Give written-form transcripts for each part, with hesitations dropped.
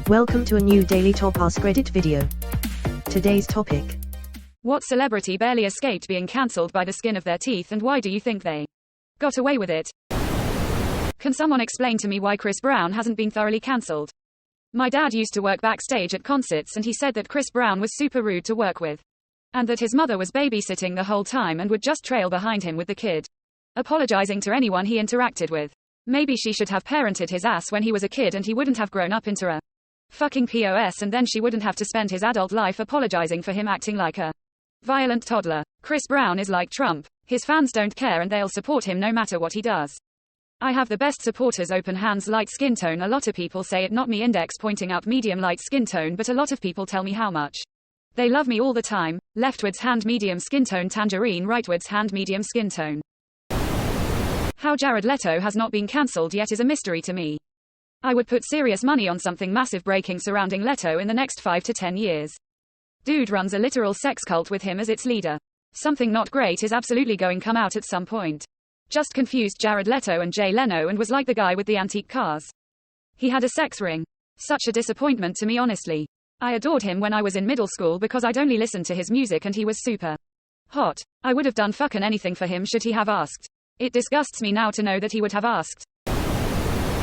Welcome to a new Daily Top Askreddit video. Today's topic. What celebrity barely escaped being cancelled by the skin of their teeth, and why do you think they got away with it? Can someone explain to me why Chris Brown hasn't been thoroughly cancelled? My dad used to work backstage at concerts, and he said that Chris Brown was super rude to work with. And that his mother was babysitting the whole time and would just trail behind him with the kid, apologizing to anyone he interacted with. Maybe she should have parented his ass when he was a kid and he wouldn't have grown up into a fucking POS, and then she wouldn't have to spend his adult life apologizing for him acting like a violent toddler. Chris Brown is like Trump. His fans don't care and they'll support him no matter what he does. I have the best supporters. Open hands, light skin tone. A lot of people say it, not me. Index pointing out medium light skin tone, but a lot of people tell me how much they love me all the time. Leftwards hand medium skin tone tangerine, rightwards hand medium skin tone. How Jared Leto has not been cancelled yet is a mystery to me. I would put serious money on something massive breaking surrounding Leto in the next 5 to 10 years. Dude runs a literal sex cult with him as its leader. Something not great is absolutely going come out at some point. Just confused Jared Leto and Jay Leno and was like the guy with the antique cars. He had a sex ring. Such a disappointment to me, honestly. I adored him when I was in middle school because I'd only listened to his music and he was super hot. I would have done fucking anything for him should he have asked. It disgusts me now to know that he would have asked.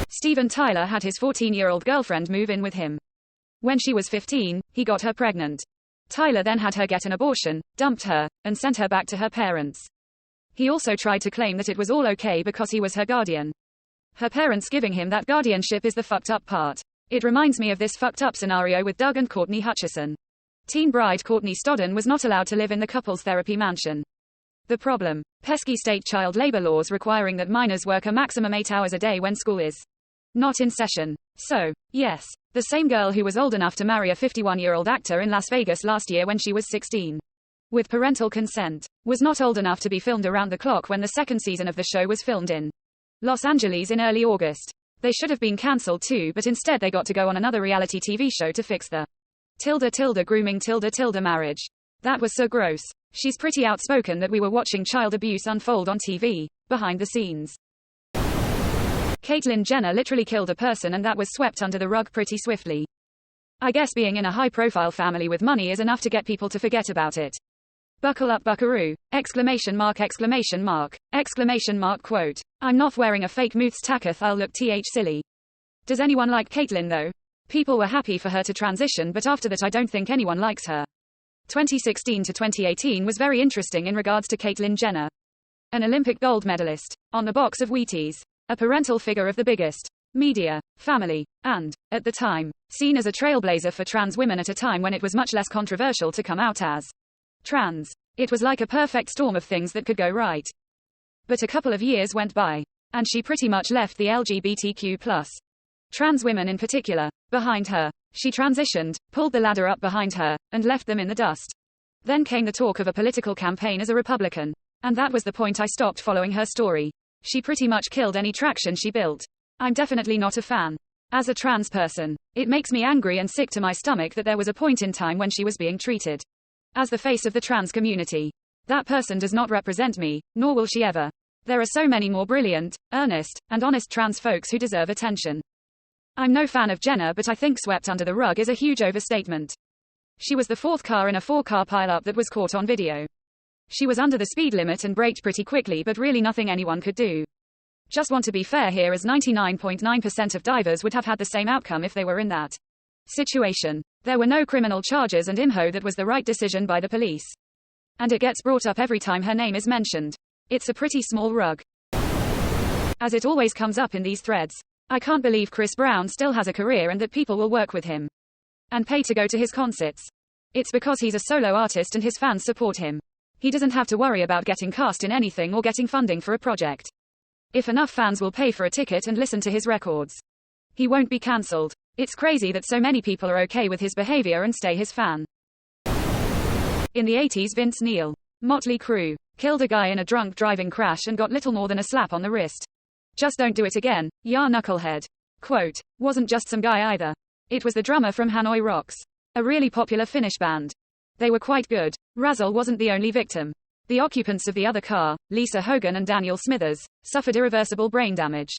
Steven Tyler had his 14-year-old girlfriend move in with him. When she was 15, he got her pregnant. Tyler then had her get an abortion, dumped her, and sent her back to her parents. He also tried to claim that it was all okay because he was her guardian. Her parents giving him that guardianship is the fucked up part. It reminds me of this fucked up scenario with Doug and Courtney Hutchison. Teen bride Courtney Stodden was not allowed to live in the couple's therapy mansion. The problem? Pesky state child labor laws requiring that minors work a maximum 8 hours a day when school is not in session. So, yes, the same girl who was old enough to marry a 51-year-old actor in Las Vegas last year when she was 16. With parental consent, was not old enough to be filmed around the clock when the second season of the show was filmed in Los Angeles in early August. They should have been cancelled too, but instead they got to go on another reality TV show to fix the grooming marriage. That was so gross. She's pretty outspoken that we were watching child abuse unfold on TV, behind the scenes. Caitlyn Jenner literally killed a person and that was swept under the rug pretty swiftly. I guess being in a high-profile family with money is enough to get people to forget about it. Buckle up, buckaroo! Exclamation mark, exclamation mark, exclamation mark, quote. I'm not wearing a fake Mooth's tacketh, I'll look silly. Does anyone like Caitlyn though? People were happy for her to transition, but after that I don't think anyone likes her. 2016 to 2018 was very interesting in regards to Caitlyn Jenner. An Olympic gold medalist, on the box of Wheaties. A parental figure of the biggest media, family, and, at the time, seen as a trailblazer for trans women at a time when it was much less controversial to come out as trans. It was like a perfect storm of things that could go right. But a couple of years went by, and she pretty much left the LGBTQ+, trans women in particular, behind her. She transitioned, pulled the ladder up behind her, and left them in the dust. Then came the talk of a political campaign as a Republican. And that was the point I stopped following her story. She pretty much killed any traction she built. I'm definitely not a fan. As a trans person, it makes me angry and sick to my stomach that there was a point in time when she was being treated as the face of the trans community. That person does not represent me, nor will she ever. There are so many more brilliant, earnest, and honest trans folks who deserve attention. I'm no fan of Jenner, but I think swept under the rug is a huge overstatement. She was the fourth car in a 4-car pileup that was caught on video. She was under the speed limit and braked pretty quickly, but really nothing anyone could do. Just want to be fair here, as 99.9% of divers would have had the same outcome if they were in that situation. There were no criminal charges, and IMHO, that was the right decision by the police. And it gets brought up every time her name is mentioned. It's a pretty small rug, as it always comes up in these threads. I can't believe Chris Brown still has a career and that people will work with him and pay to go to his concerts. It's because he's a solo artist and his fans support him. He doesn't have to worry about getting cast in anything or getting funding for a project. If enough fans will pay for a ticket and listen to his records, he won't be cancelled. It's crazy that so many people are okay with his behavior and stay his fan. In the 80s, Vince Neil, Motley Crue, killed a guy in a drunk driving crash and got little more than a slap on the wrist. Just don't do it again, ya knucklehead. Quote. Wasn't just some guy either. It was the drummer from Hanoi Rocks, a really popular Finnish band. They were quite good. Razzle wasn't the only victim. The occupants of the other car, Lisa Hogan and Daniel Smithers, suffered irreversible brain damage.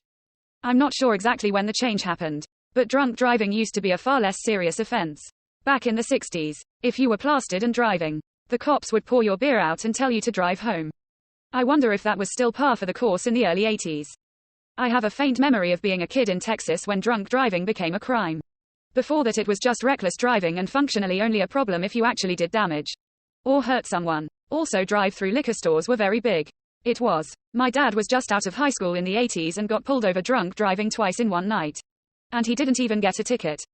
I'm not sure exactly when the change happened, But drunk driving used to be a far less serious offense. Back in the 60s, if you were plastered and driving, the cops would pour your beer out and tell you to drive home. I wonder if that was still par for the course in the early 80s. I have a faint memory of being a kid in Texas when drunk driving became a crime. Before that it was just reckless driving and functionally only a problem if you actually did damage or hurt someone. Also, drive-through liquor stores were very big. It was. My dad was just out of high school in the 80s and got pulled over drunk driving twice in one night. And he didn't even get a ticket.